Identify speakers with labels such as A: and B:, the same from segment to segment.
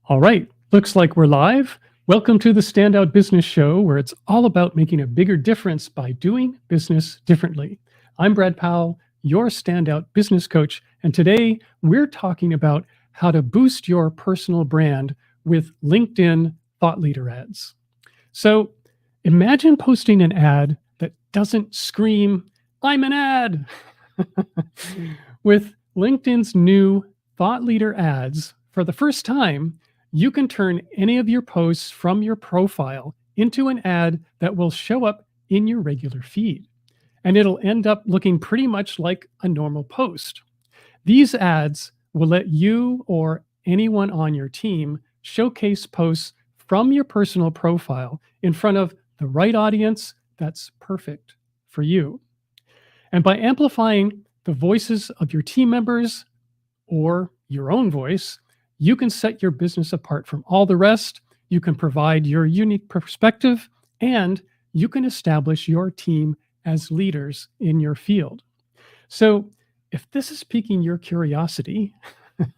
A: All right, looks like we're live. Welcome to the Standout Business Show, where it's all about making a bigger difference by doing business differently. I'm Brad Powell, your Standout business coach, and today we're talking about how to boost your personal brand with LinkedIn thought leader ads. So imagine posting an ad that doesn't scream, "I'm an ad." With LinkedIn's new thought leader ads, for the first time, you can turn any of your posts from your profile into an ad that will show up in your regular feed. And it'll end up looking pretty much like a normal post. These ads will let you or anyone on your team showcase posts from your personal profile in front of the right audience that's perfect for you. And by amplifying the voices of your team members or your own voice, you can set your business apart from all the rest. You can provide your unique perspective, and you can establish your team as leaders in your field. So, if this is piquing your curiosity,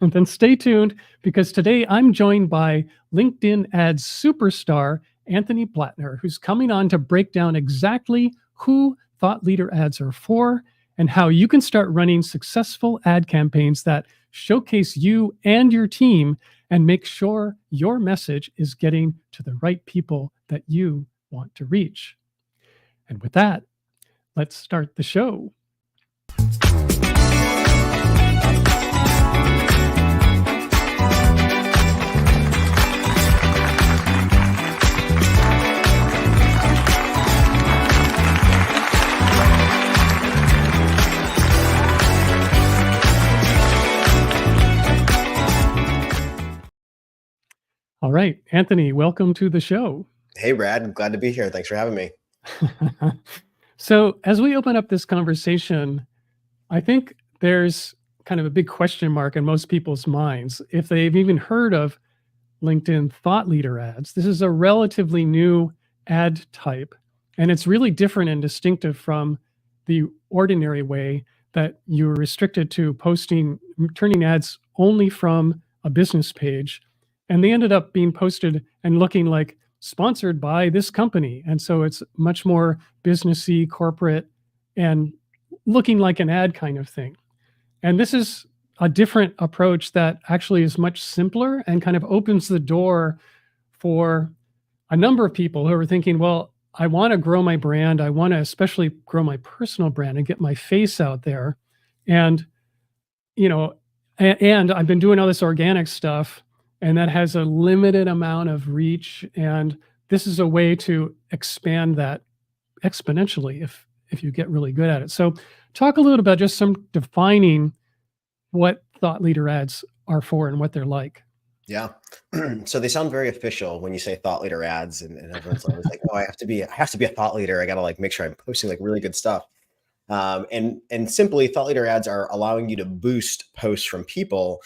A: then stay tuned, because today I'm joined by LinkedIn ads superstar Anthony Blatner, who's coming on to break down exactly who thought leader ads are for and how you can start running successful ad campaigns that showcase you and your team and make sure your message is getting to the right people that you want to reach. And with that, let's start the show. All right, Anthony, welcome to the show.
B: Hey, Brad, I'm glad to be here. Thanks for having me.
A: So, as we open up this conversation, I think there's kind of a big question mark in most people's minds if they've even heard of LinkedIn thought leader ads. This is a relatively new ad type, and it's really different and distinctive from the ordinary way that you're restricted to turning ads only from a business page. And they ended up being posted and looking like sponsored by this company. And so it's much more businessy, corporate, and looking like an ad kind of thing. And this is a different approach that actually is much simpler and kind of opens the door for a number of people who are thinking, well, I want to grow my brand. I want to especially grow my personal brand and get my face out there. And, and I've been doing all this organic stuff, and that has a limited amount of reach. And this is a way to expand that exponentially if you get really good at it. So talk a little about just some defining what thought leader ads are for and what they're like.
B: Yeah. So they sound very official when you say thought leader ads, and everyone's always like, oh, I have to be a thought leader. I got to make sure I'm posting really good stuff. And simply, thought leader ads are allowing you to boost posts from people.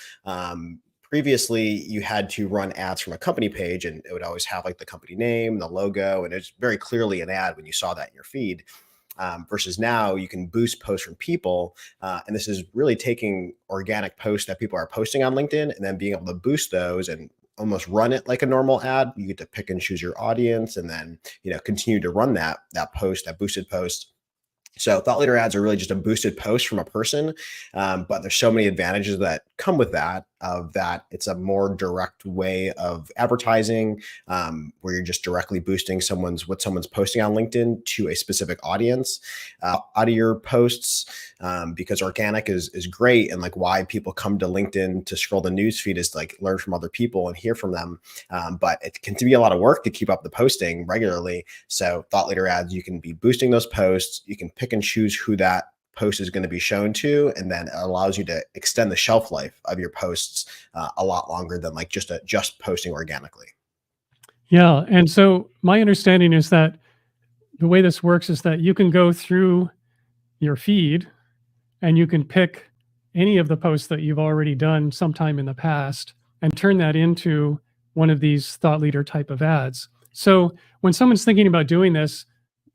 B: Previously, you had to run ads from a company page, and it would always have the company name, the logo, and it's very clearly an ad when you saw that in your feed. Versus now, you can boost posts from people. And this is really taking organic posts that people are posting on LinkedIn and then being able to boost those and almost run it like a normal ad. You get to pick and choose your audience and then, continue to run that boosted post. So thought leader ads are really just a boosted post from a person, but there's so many advantages that come with that. It's a more direct way of advertising, where you're just directly boosting what someone's posting on LinkedIn to a specific audience out of your posts, because organic is great, and why people come to LinkedIn to scroll the news feed is to learn from other people and hear from them. But it can be a lot of work to keep up the posting regularly. So thought leader ads, you can be boosting those posts. You can pick and choose who that post is going to be shown to, and then it allows you to extend the shelf life of your posts a lot longer than just posting organically.
A: Yeah. And so my understanding is that the way this works is that you can go through your feed and you can pick any of the posts that you've already done sometime in the past and turn that into one of these thought leader type of ads. So when someone's thinking about doing this,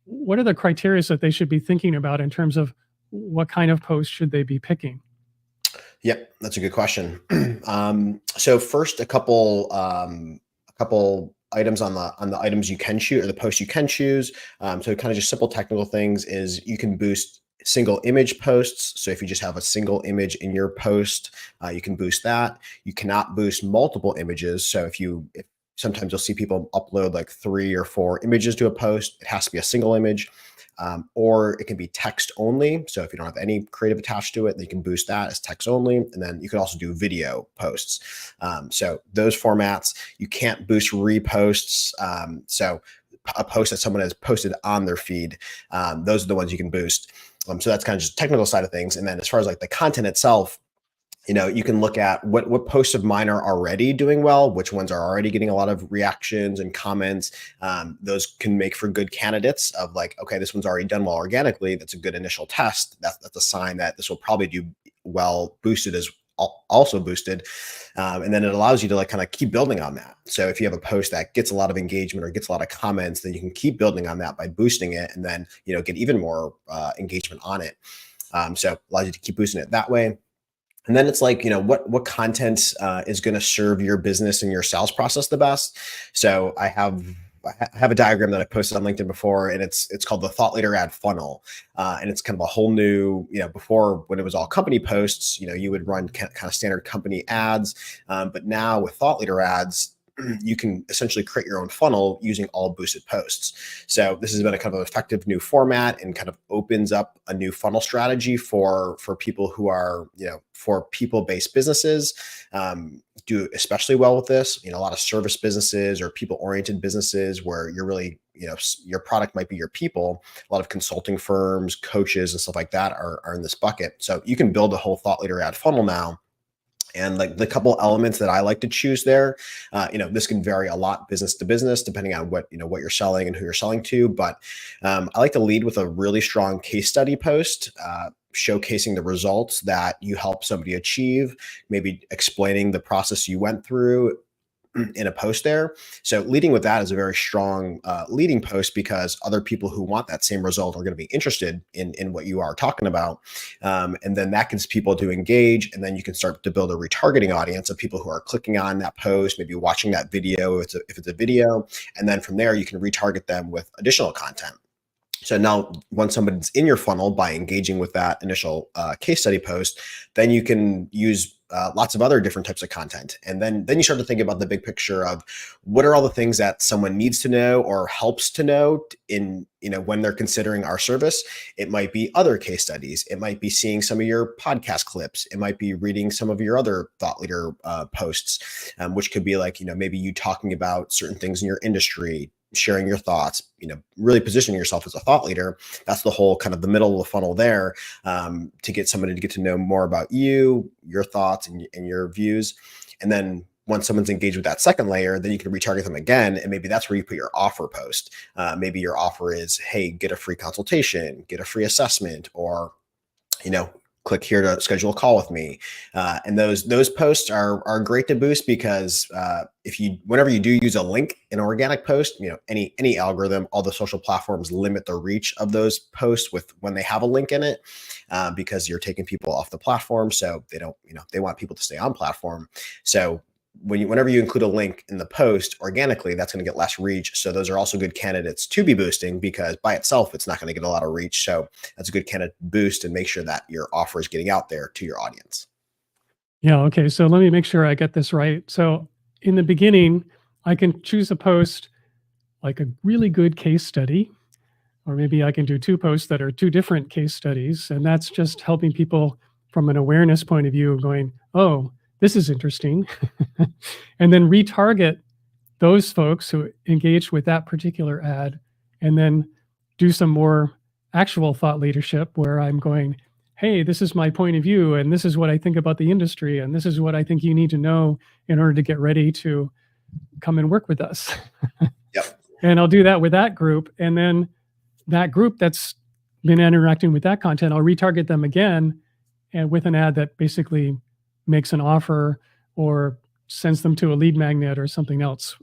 A: what are the criteria that they should be thinking about in terms of what kind of post should they be picking?
B: Yep, that's a good question. So first, a couple items on the items you can choose or the posts you can choose. So kind of just simple technical things is you can boost single image posts. So if you just have a single image in your post, you can boost that. You cannot boost multiple images. So if sometimes you'll see people upload like 3 or 4 images to a post, it has to be a single image. Or it can be text only. So if you don't have any creative attached to it, then you can boost that as text only. And then you can also do video posts. So those formats, you can't boost reposts. So a post that someone has posted on their feed, those are the ones you can boost. So that's kind of just technical side of things. And then as far as like the content itself, you can look at what posts of mine are already doing well, which ones are already getting a lot of reactions and comments. Those can make for good candidates of like, okay, this one's already done well organically. That's a good initial test. That's a sign that this will probably do well. Boosted is also boosted. And then it allows you to like kind of keep building on that. So if you have a post that gets a lot of engagement or gets a lot of comments, then you can keep building on that by boosting it and then, get even more engagement on it. So it allows you to keep boosting it that way. And then it's like, what content is going to serve your business and your sales process the best. So I have a diagram that I posted on LinkedIn before, and it's called the thought leader ad funnel. And it's kind of a whole new, before when it was all company posts, you would run kind of standard company ads. But now with thought leader ads, you can essentially create your own funnel using all boosted posts. So this has been a kind of an effective new format and kind of opens up a new funnel strategy for people who are, for people-based businesses. Do especially well with this, a lot of service businesses or people-oriented businesses where you're really, your product might be your people. A lot of consulting firms, coaches, and stuff like that are in this bucket. So you can build a whole thought leader ad funnel now. And like the couple elements that I like to choose there, this can vary a lot business to business, depending on what you're selling and who you're selling to. But I like to lead with a really strong case study post, showcasing the results that you help somebody achieve, maybe explaining the process you went through in a post there. So leading with that is a very strong leading post because other people who want that same result are going to be interested in what you are talking about. And then that gets people to engage. And then you can start to build a retargeting audience of people who are clicking on that post, maybe watching that video if it's a video. And then from there, you can retarget them with additional content. So now once somebody's in your funnel by engaging with that initial case study post, then you can use lots of other different types of content. And then you start to think about the big picture of what are all the things that someone needs to know or helps to know in, when they're considering our service. It might be other case studies. It might be seeing some of your podcast clips. It might be reading some of your other thought leader posts, which could be like, maybe you talking about certain things in your industry, sharing your thoughts, really positioning yourself as a thought leader. That's the whole kind of the middle of the funnel there, to get somebody to get to know more about you, your thoughts and your views. And then once someone's engaged with that second layer, then you can retarget them again. And maybe that's where you put your offer post. Maybe your offer is, hey, get a free consultation, get a free assessment, or, click here to schedule a call with me. And those posts are great to boost because whenever you do use a link in an organic post, any algorithm, all the social platforms limit the reach of those posts when they have a link in it, because you're taking people off the platform. So they don't, they want people to stay on platform. So whenever you include a link in the post organically, that's going to get less reach. So those are also good candidates to be boosting because by itself, it's not going to get a lot of reach. So that's a good candidate boost and make sure that your offer is getting out there to your audience.
A: Yeah. Okay. So let me make sure I get this right. So in the beginning, I can choose a post like a really good case study, or maybe I can do 2 posts that are 2 different case studies. And that's just helping people from an awareness point of view going, oh, this is interesting. And then retarget those folks who engaged with that particular ad, and then do some more actual thought leadership where I'm going, hey, this is my point of view, and this is what I think about the industry, and this is what I think you need to know in order to get ready to come and work with us.
B: Yep.
A: And I'll do that with that group. And then that group that's been interacting with that content, I'll retarget them again and with an ad that basically makes an offer or sends them to a lead magnet or something else,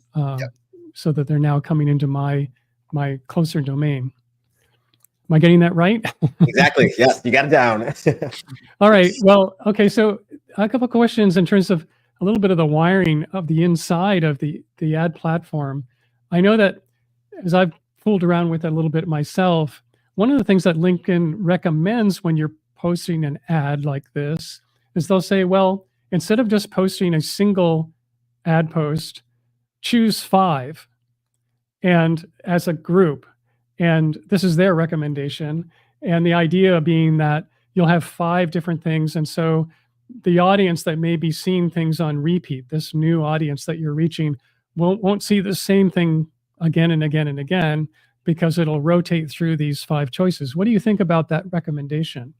A: so that they're now coming into my closer domain. Am I getting that right?
B: Exactly. Yes, you got it down.
A: All right. Well, okay. So a couple questions in terms of a little bit of the wiring of the inside of the ad platform. I know that as I've fooled around with it a little bit myself, one of the things that LinkedIn recommends when you're posting an ad like this is they'll say, well, instead of just posting a single ad post, choose 5 and as a group. And this is their recommendation. And the idea being that you'll have 5 different things. And so the audience that may be seeing things on repeat, this new audience that you're reaching, won't see the same thing again and again and again because it'll rotate through these 5 choices. What do you think about that recommendation?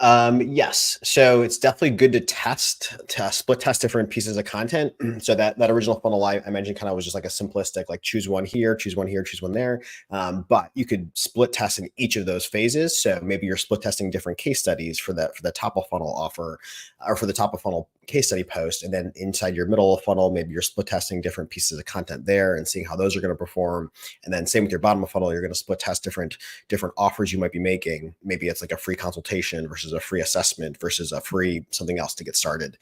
B: Yes. So it's definitely good to split test different pieces of content. So that original funnel I mentioned kind of was just like a simplistic, like choose one here, choose one here, choose one there. But you could split test in each of those phases. So maybe you're split testing different case studies for the top of funnel offer or for the top of funnel case study post. And then inside your middle of funnel, maybe you're split testing different pieces of content there and seeing how those are going to perform. And then same with your bottom of funnel, you're going to split test different offers you might be making. Maybe it's like a free consultation versus a free assessment versus a free something else to get started.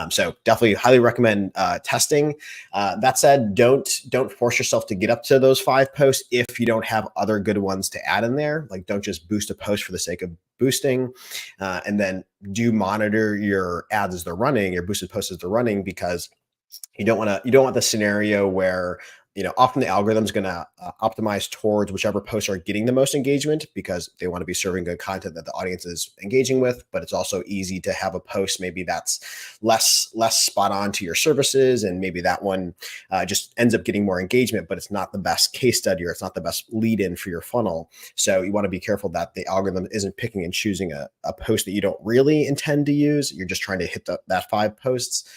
B: So definitely highly recommend testing. That said, don't force yourself to get up to those 5 posts if you don't have other good ones to add in there. Like don't just boost a post for the sake of boosting, and then do monitor your ads as they're running, your boosted posts as they're running, because you don't want the scenario where often the algorithm is going to optimize towards whichever posts are getting the most engagement because they want to be serving good content that the audience is engaging with. But it's also easy to have a post maybe that's less spot on to your services, and maybe that one just ends up getting more engagement, but it's not the best case study or it's not the best lead in for your funnel. So you want to be careful that the algorithm isn't picking and choosing a post that you don't really intend to use. You're just trying to hit that 5 posts.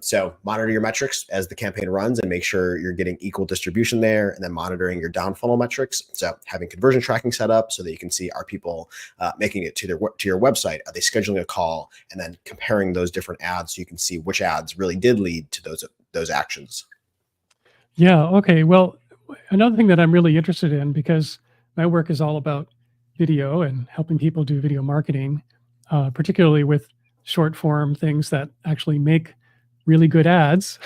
B: So monitor your metrics as the campaign runs and make sure you're getting equal distribution there, and then monitoring your down funnel metrics. So having conversion tracking set up so that you can see, are people making it to your website? Are they scheduling a call? And then comparing those different ads so you can see which ads really did lead to those actions.
A: Yeah. Okay. Well, another thing that I'm really interested in, because my work is all about video and helping people do video marketing, particularly with short form things that actually make really good ads.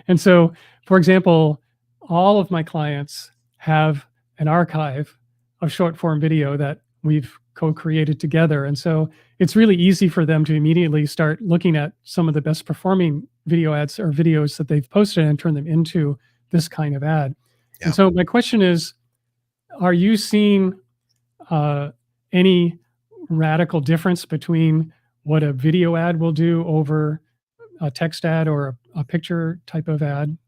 A: And so, for example, all of my clients have an archive of short form video that we've co-created together. And so it's really easy for them to immediately start looking at some of the best performing video ads or videos that they've posted and turn them into this kind of ad.
B: Yeah.
A: And so my question is, are you seeing any radical difference between what a video ad will do over a text ad or a picture type of ad?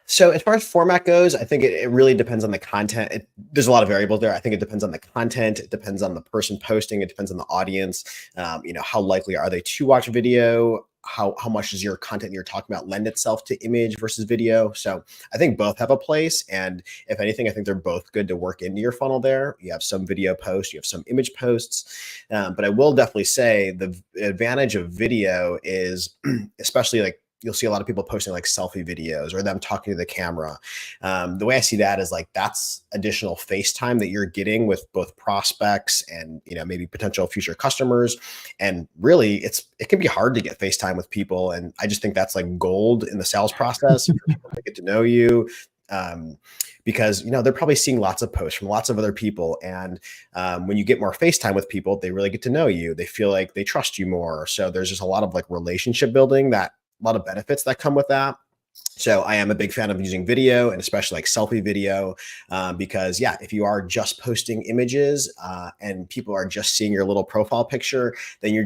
B: So as far as format goes, I think it really depends on the content. There's a lot of variables there. I think it depends on the content. It depends on the person posting. It depends on the audience. How likely are they to watch video? How much does your content you're talking about lend itself to image versus video? So I think both have a place. And if anything, I think they're both good to work into your funnel there. You have some video posts, you have some image posts. But I will definitely say the advantage of video is, especially like, you'll see a lot of people posting like selfie videos or them talking to the camera. The way I see that is like, that's additional face time that you're getting with both prospects and, maybe potential future customers. And really it can be hard to get face time with people. And I just think that's like gold in the sales process for people to get to know you. Because they're probably seeing lots of posts from lots of other people, and when you get more face time with people, they really get to know you. They feel like they trust you more. So there's just a lot of like relationship building, that a lot of benefits that come with that. So I am a big fan of using video, and especially like selfie video, because if you are just posting images and people are just seeing your little profile picture, then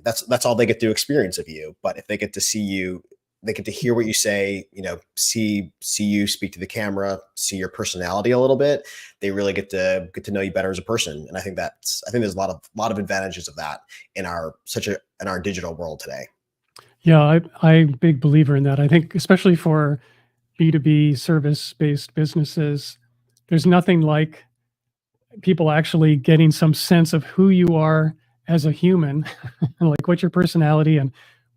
B: that's all they get to experience of you. But if they get to see you, they get to hear what you say, see you speak to the camera, see your personality a little bit, they really get to know you better as a person. And I think there's a lot of advantages of that in our digital world today.
A: Yeah, I'm a big believer in that. I think especially for B2B service-based businesses, there's nothing like people actually getting some sense of who you are as a human, and like what's your personality and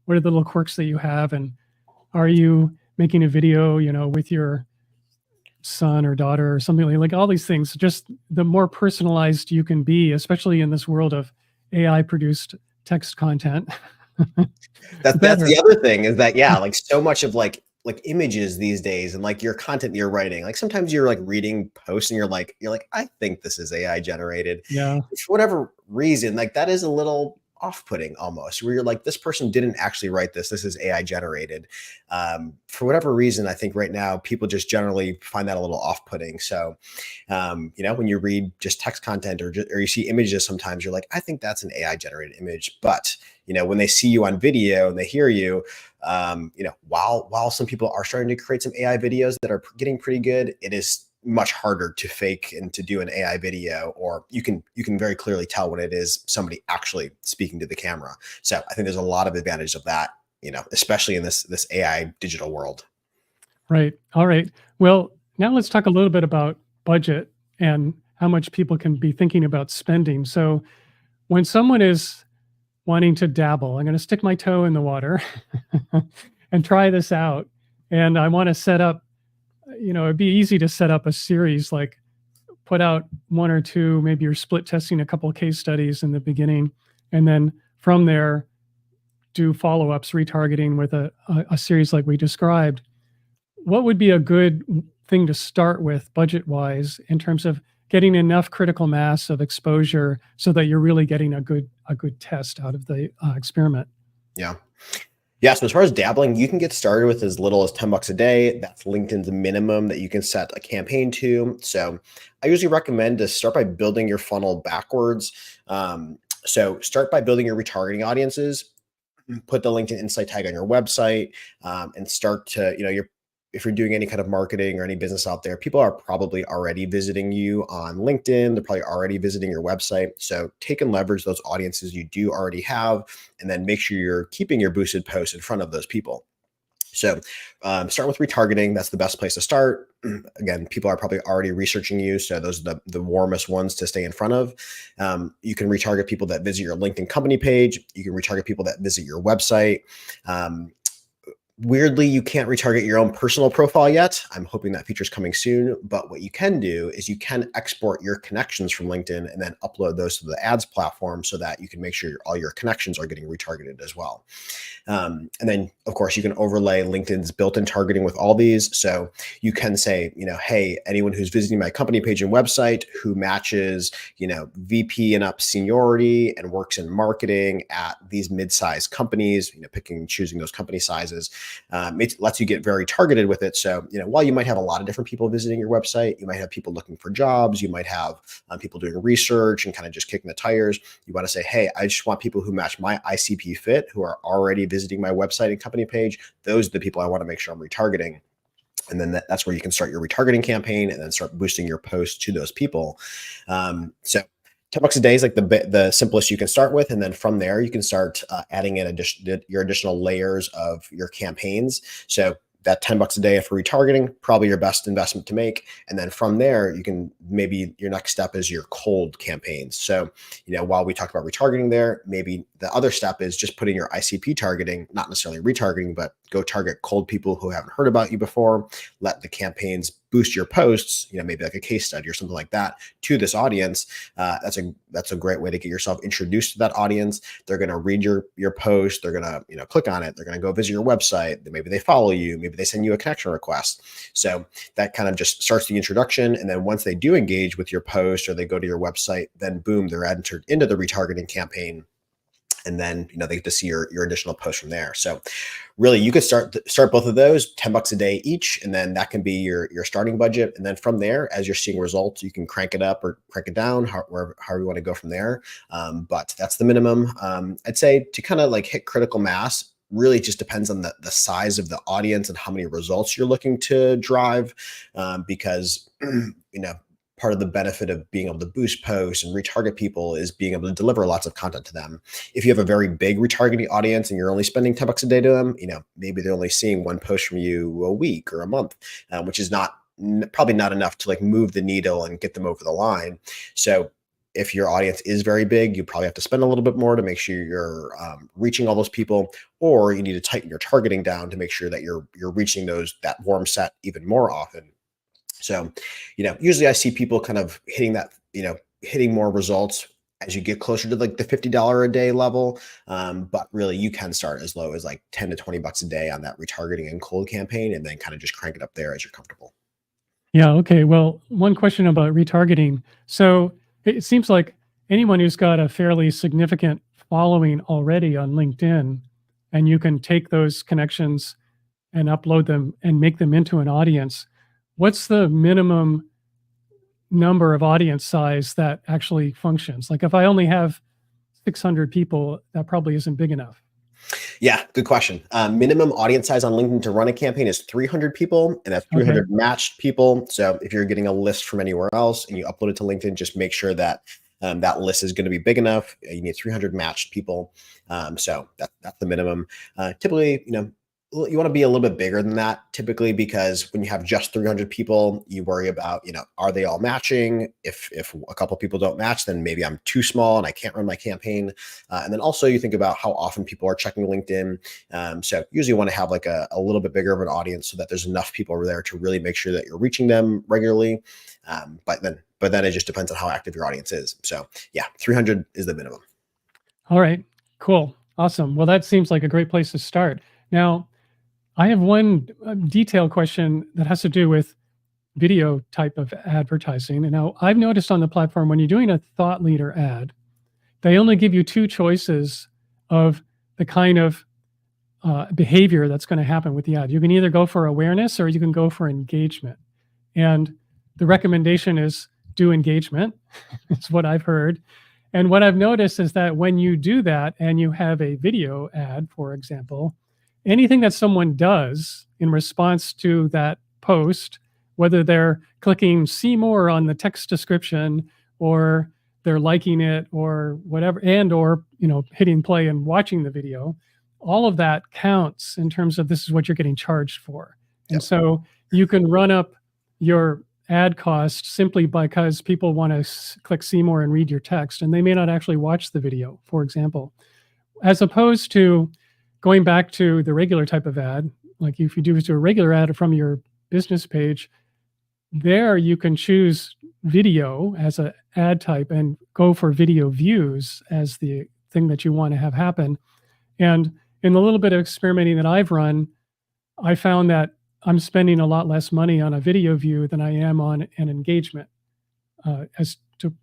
A: what are the little quirks that you have, and are you making a video, with your son or daughter or something like all these things. Just the more personalized you can be, especially in this world of AI produced text content
B: That's
A: better.
B: the other thing is that, yeah, like so much of like images these days and like your content you're writing, like sometimes you're like reading posts and you're like, I think this is AI generated.
A: Yeah,
B: For whatever reason, like that is a little off-putting almost, where you're like, this person didn't actually write this. This is AI generated. For whatever reason, I think right now people just generally find that a little off-putting. So, when you read just text content or you see images, sometimes you're like, I think that's an AI generated image. But when they see you on video and they hear you, while some people are starting to create some AI videos that are getting pretty good, it is much harder to fake and to do an AI video, or you can very clearly tell when it is somebody actually speaking to the camera. So I think there's a lot of advantage of that, especially in this AI digital world.
A: right. All right. Well, now let's talk a little bit about budget and how much people can be thinking about spending. So, when someone is wanting to dabble, I'm going to stick my toe in the water and try this out. And I want to set up, it'd be easy to set up a series, like put out one or two, maybe you're split testing a couple of case studies in the beginning. And then from there, do follow ups, retargeting with a series like we described. What would be a good thing to start with budget wise in terms of getting enough critical mass of exposure so that you're really getting a good test out of the experiment?
B: Yeah. Yeah. So as far as dabbling, you can get started with as little as $10 a day. That's LinkedIn's minimum that you can set a campaign to. So I usually recommend to start by building your funnel backwards. So start by building your retargeting audiences, put the LinkedIn Insight tag on your website, and start to, if you're doing any kind of marketing or any business out there, people are probably already visiting you on LinkedIn. They're probably already visiting your website. So take and leverage those audiences you do already have, and then make sure you're keeping your boosted posts in front of those people. So start with retargeting. That's the best place to start. Again, people are probably already researching you. So those are the warmest ones to stay in front of. You can retarget people that visit your LinkedIn company page. You can retarget people that visit your website. Weirdly, you can't retarget your own personal profile yet. I'm hoping that feature is coming soon. But what you can do is you can export your connections from LinkedIn and then upload those to the ads platform so that you can make sure all your connections are getting retargeted as well. And then, of course, you can overlay LinkedIn's built-in targeting with all these. So you can say, hey, anyone who's visiting my company page and website who matches, VP and up seniority and works in marketing at these mid-sized companies, picking and choosing those company sizes. It lets you get very targeted with it. So, while you might have a lot of different people visiting your website, you might have people looking for jobs, you might have people doing research and kind of just kicking the tires. You want to say, hey, I just want people who match my ICP fit, who are already visiting my website and company page. Those are the people I want to make sure I'm retargeting. And then that's where you can start your retargeting campaign and then start boosting your posts to those people. So $10 a day is like the simplest you can start with. And then from there, you can start adding in your additional layers of your campaigns. So that $10 a day for retargeting, probably your best investment to make. And then from there, you can maybe your next step is your cold campaigns. So, while we talked about retargeting there, maybe the other step is just putting your ICP targeting, not necessarily retargeting, but go target cold people who haven't heard about you before. Let the campaigns boost your posts, maybe like a case study or something like that to this audience. That's a great way to get yourself introduced to that audience. They're going to read your post. They're going to, click on it. They're going to go visit your website. Maybe they follow you. Maybe they send you a connection request. So that kind of just starts the introduction. And then once they do engage with your post or they go to your website, then boom, they're entered into the retargeting campaign. And then, they get to see your additional posts from there. So really you could start both of those $10 a day each. And then that can be your starting budget. And then from there, as you're seeing results, you can crank it up or crank it down, however you want to go from there. But that's the minimum. I'd say to kind of like hit critical mass, really just depends on the size of the audience and how many results you're looking to drive. Because, part of the benefit of being able to boost posts and retarget people is being able to deliver lots of content to them. If you have a very big retargeting audience and you're only spending $10 a day to them, maybe they're only seeing one post from you a week or a month, which is probably not enough to like move the needle and get them over the line. So if your audience is very big, you probably have to spend a little bit more to make sure you're reaching all those people, or you need to tighten your targeting down to make sure that you're reaching that warm set even more often. So, usually I see people kind of hitting more results as you get closer to like the $50 a day level. But really you can start as low as like 10 to 20 bucks a day on that retargeting and cold campaign, and then kind of just crank it up there as you're comfortable.
A: Yeah, okay. Well, one question about retargeting. So it seems like anyone who's got a fairly significant following already on LinkedIn, and you can take those connections and upload them and make them into an audience. What's the minimum number of audience size that actually functions? Like if I only have 600 people, that probably isn't big enough.
B: Yeah, good question. Minimum audience size on LinkedIn to run a campaign is 300 people, and that's
A: Okay.
B: 300 matched people. So if you're getting a list from anywhere else and you upload it to LinkedIn, just make sure that that list is going to be big enough. You need 300 matched people. So that's the minimum. Typically, you want to be a little bit bigger than that typically, because when you have just 300 people, you worry about, are they all matching? If a couple people don't match, then maybe I'm too small and I can't run my campaign. And then also you think about how often people are checking LinkedIn. So usually you want to have like a little bit bigger of an audience so that there's enough people over there to really make sure that you're reaching them regularly. But then it just depends on how active your audience is. So yeah, 300 is the minimum.
A: All right. Cool. Awesome. Well, that seems like a great place to start. Now, I have one detailed question that has to do with video type of advertising. And now I've noticed on the platform when you're doing a thought leader ad, they only give you two choices of the kind of behavior that's going to happen with the ad. You can either go for awareness or you can go for engagement. And the recommendation is do engagement. It's what I've heard. And what I've noticed is that when you do that and you have a video ad, for example, anything that someone does in response to that post, whether they're clicking see more on the text description or they're liking it or whatever, and or hitting play and watching the video, all of that counts in terms of this is what you're getting charged for. And
B: Yep.
A: so you can run up your ad cost simply because people want to click see more and read your text, and they may not actually watch the video, for example, as opposed to going back to the regular type of ad. Like if you do a regular ad from your business page, there you can choose video as an ad type and go for video views as the thing that you want to have happen. And in the little bit of experimenting that I've run, I found that I'm spending a lot less money on a video view than I am on an engagement, as to,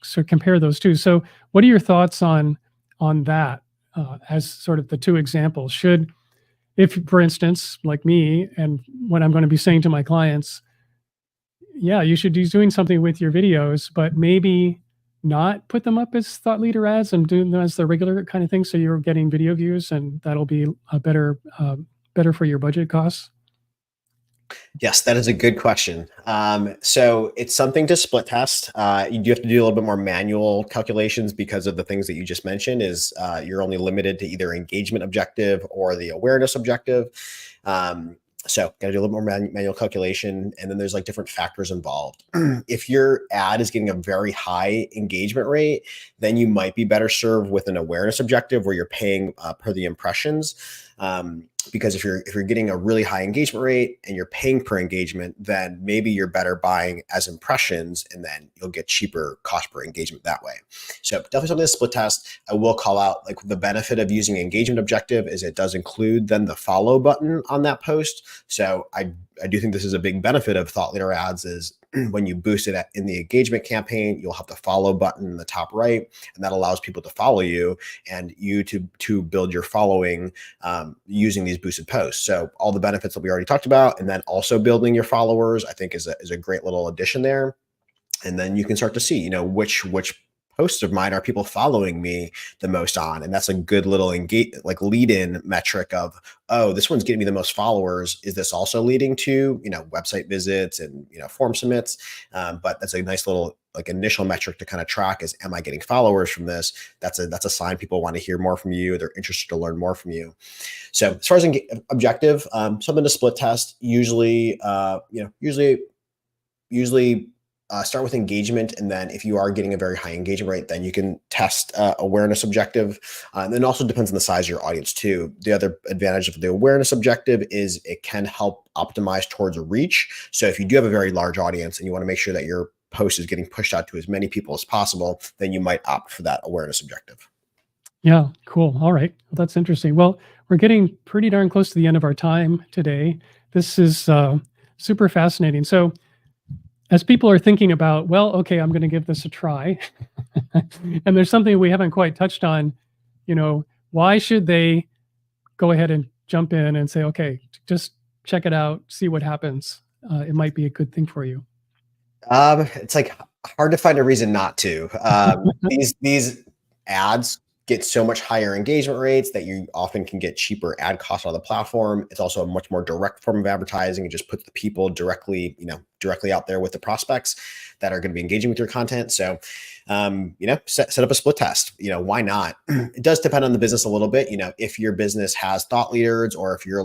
A: so compare those two. So what are your thoughts on that as sort of the two examples? If, for instance, like me, and what I'm going to be saying to my clients, yeah, you should be doing something with your videos, but maybe not put them up as thought leader ads and do them as the regular kind of thing, so you're getting video views, and that'll be a better for your budget costs.
B: Yes, that is a good question. So it's something to split test. You do have to do a little bit more manual calculations because of the things that you just mentioned. You're only limited to either engagement objective or the awareness objective. So got to do a little more manual calculation, and then there's like different factors involved. If your ad is getting a very high engagement rate, then you might be better served with an awareness objective where you're paying per the impressions. Because if you're getting a really high engagement rate and you're paying per engagement, then maybe you're better buying as impressions, and then you'll get cheaper cost per engagement that way. So definitely something to split test. I will call out, like, the benefit of using engagement objective is it does include then the follow button on that post. So I do think this is a big benefit of thought leader ads is when you boost it in the engagement campaign, you'll have the follow button in the top right, and that allows people to follow you and you to build your following using these boosted posts. So all the benefits that we already talked about, and then also building your followers, I think is a great little addition there. And then you can start to see, which posts of mine are people following me the most on. And that's a good little lead in metric of, oh, this one's getting me the most followers. Is this also leading to, website visits and, form submits? But that's a nice little initial metric to kind of track is, am I getting followers from this? That's a sign people want to hear more from you. They're interested to learn more from you. So as far as objective, something to split test, usually start with engagement, and then if you are getting a very high engagement rate, then you can test awareness objective. And then also depends on the size of your audience too. The other advantage of the awareness objective is it can help optimize towards a reach. So if you do have a very large audience and you want to make sure that you're post is getting pushed out to as many people as possible, then you might opt for that awareness objective.
A: Yeah, cool. All right. Well, that's interesting. Well, we're getting pretty darn close to the end of our time today. This is super fascinating. So, as people are thinking about, well, okay, I'm going to give this a try, and there's something we haven't quite touched on, why should they go ahead and jump in and say, okay, just check it out, see what happens? It might be a good thing for you.
B: It's like hard to find a reason not to. These ads get so much higher engagement rates that you often can get cheaper ad costs on the platform. It's also a much more direct form of advertising. It just puts the people directly out there with the prospects that are going to be engaging with your content. So, set up a split test. Why not? It does depend on the business a little bit. If your business has thought leaders, or if you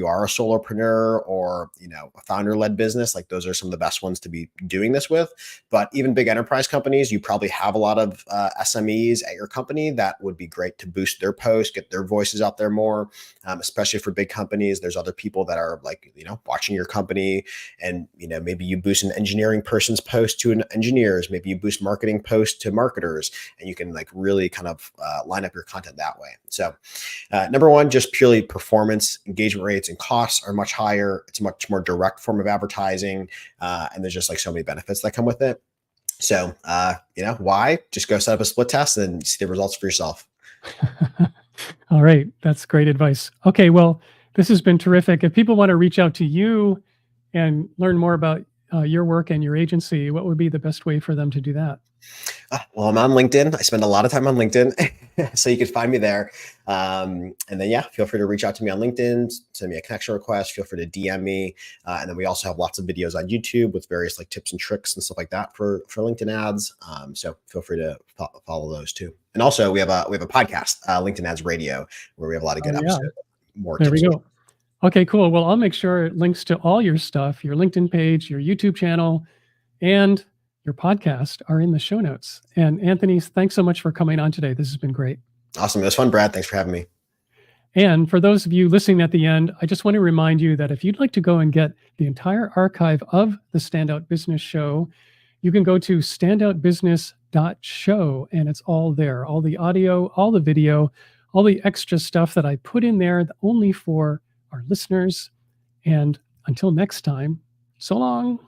B: are a solopreneur or, a founder led business, like those are some of the best ones to be doing this with. But even big enterprise companies, you probably have a lot of SMEs at your company that would be great to boost their posts, get their voices out there more, especially for big companies. There's other people that are watching your company, and, maybe you boost an engineering person's post to an engineers, maybe you boost marketing posts to marketers, and you can really kind of line up your content that way. So number one, just purely performance, engagement rates and costs are much higher. It's a much more direct form of advertising. And there's just so many benefits that come with it. So, why? Just go set up a split test and see the results for yourself.
A: All right. That's great advice. Okay. Well, this has been terrific. If people want to reach out to you and learn more about your work and your agency, what would be the best way for them to do that?
B: Well, I'm on LinkedIn. I spend a lot of time on LinkedIn, so you can find me there. And then, feel free to reach out to me on LinkedIn, send me a connection request, feel free to DM me. And then we also have lots of videos on YouTube with various tips and tricks and stuff like that for LinkedIn ads. So feel free to follow those too. And also we have a podcast, LinkedIn Ads Radio, where we have a lot of good episodes. More
A: there
B: tips.
A: We go. Okay, cool. Well, I'll make sure it links to all your stuff, your LinkedIn page, your YouTube channel, and your podcast are in the show notes. And Anthony, thanks so much for coming on today. This has been great.
B: Awesome. It was fun, Brad. Thanks for having me.
A: And for those of you listening at the end, I just want to remind you that if you'd like to go and get the entire archive of the Standout Business Show, you can go to standoutbusiness.show, and it's all there. All the audio, all the video, all the extra stuff that I put in there only for our listeners. And until next time, so long.